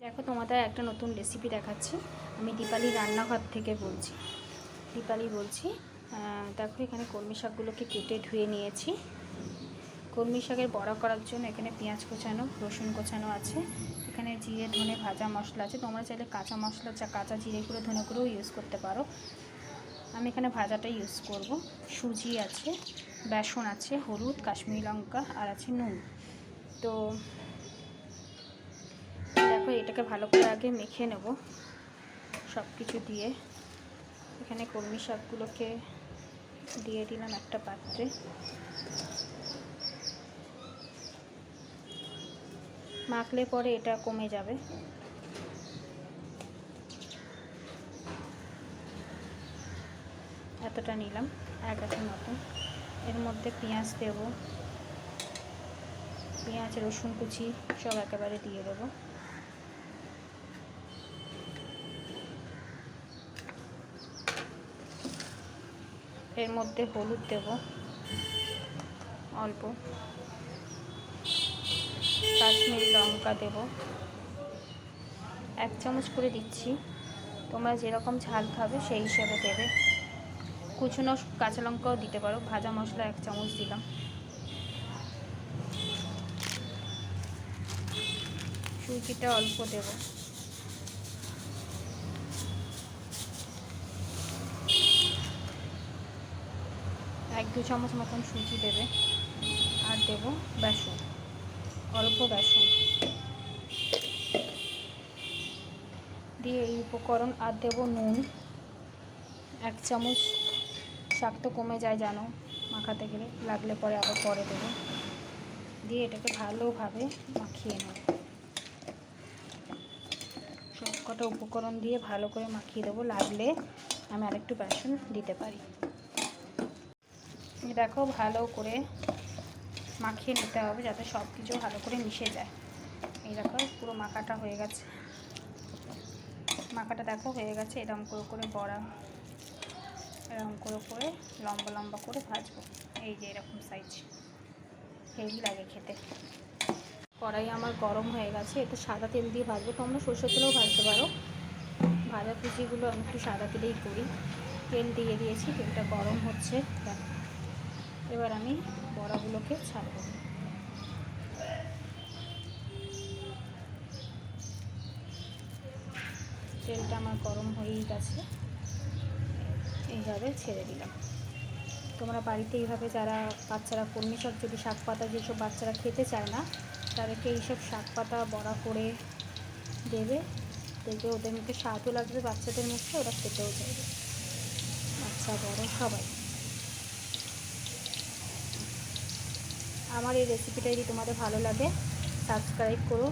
দেখো তোমাদের একটা নতুন রেসিপি দেখাচ্ছি। আমি দীপালি রান্নাঘর থেকে বলছি। দেখো এখানে কলমি শাকগুলোকে কেটে ধুয়ে নিয়েছি। কলমি শাকের বড়া করার জন্য এখানে পেঁয়াজ কোচানো, রসুন কোচানো আছে। এখানে জিরে ধনে ভাজা মশলা আছে। তোমরা চাইলে কাঁচা মশলা কাঁচা জিরে গুঁড়ো ধনে গুঁড়োও ইউজ করতে পারো। আমি এখানে ভাজাটা ইউজ করব। সুজি আছে, বেসন আছে, হলুদ, কাশ্মীরি লঙ্কা আর আছে নুন। তো দেখো এটাকে ভালো করে আগে মেখে নেব সব কিছু দিয়ে। এখানে কলমি শাকগুলোকে দিয়ে দিলাম একটা পাত্রে। মাখলে পরে এটা কমে যাবে। এতটা নিলাম, এক হাতের মতন। এর মধ্যে পেঁয়াজ দেব, পেঁয়াজ রসুন কুচি সব একেবারে দিয়ে দেবো। এর মধ্যে হলুদ দেব অল্প, কাশ্মীরি লঙ্কা দেব 1 চামচ করে দিচ্ছি। তোমরা যেরকম ঝাল খাবে সেই হিসেবে দেবে। কুচনো কাঁচা লঙ্কাও দিতে পারো। ভাজা মশলা 1 চামচ দিলাম। সুজিটা অল্প দেব। এক 2 চামচ মতন সুজি দেবে। আর দেব বেসন, অল্প বেসন দিয়ে এই উপকরণ। আর দেব নুন 1 চামচ। শাক তো কমে যায় জানো মাখাতে গেলে, লাগলে পরে আবার পরে দেবো। দিয়ে এটাকে ভালোভাবে মাখিয়ে নেব। সব কটা উপকরণ দিয়ে ভালো করে মাখিয়ে দেবো। লাগলে আমি আরেকটু বেসন দিতে পারি। দেখো ভালো করে মাখিয়ে নিতে হবে যাতে সব কিছু ভালো করে মিশে যায়। এই দেখো পুরো মাখাটা হয়ে গেছে। মাখাটা দেখো হয়ে গেছে। এরকম করে বড়া, এরকম করে লম্বা লম্বা করে ভাজবো। এই যে এরকম সাইজ, হেভি লাগে খেতে। কড়াই আমার গরম হয়ে গেছে। একটু সাদা তেল দিয়ে ভাজবো। তোমরা সরষের তেলেও ভাজতে পারো। ভাজা কুচিগুলো আমি একটু সাদা তেলেই করি। তেল দিয়ে দিয়েছি, তেলটা গরম হচ্ছে। দেখো এবার আমি বড়াগুলোকে ছাড়বো। তেলটা আমার গরম হয়েই গেছে, এইভাবে ছেড়ে দিলাম। তোমরা বাড়িতে এইভাবে যারা বাচ্চারা কলমি শাক, যদি শাক পাতা যেসব বাচ্চারা খেতে চায় না তাদেরকে এইসব শাক পাতা বড়া করে দেবে। দেখবে ওদের মুখে স্বাদও লাগবে, বাচ্চাদের মুখে ওরা খেতেও চাইবে, বাচ্চা বড় সবাই। আমার এই রেসিপিটা যদি তোমাদের ভালো লাগে সাবস্ক্রাইব করো,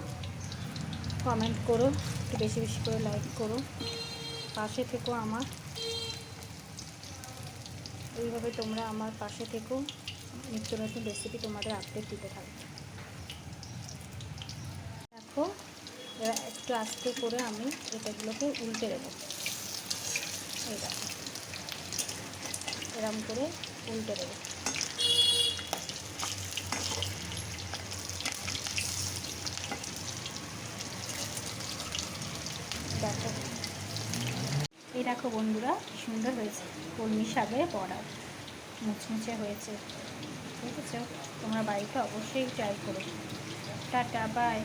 কমেন্ট করো, একটু বেশি বেশি করে লাইক করো, পাশে থেকো আমার। এইভাবে তোমরা আমার পাশে থেকো, নিত্য নতুন রেসিপি তোমাদের আপডেট দিতে থাকবে। দেখো এবার একটু আস্তে করে আমি এটাগুলোকে উল্টে দেবো। এই দেখো এরকম করে উল্টে দেবো। দেখো এই দেখো বন্ধুরা কি সুন্দর হয়েছে। কলমি শাকের বড়া মুচমুচে হয়েছে। ঠিক আছে, তোমরা বাড়িতে অবশ্যই ট্রাই করো। Tata, by.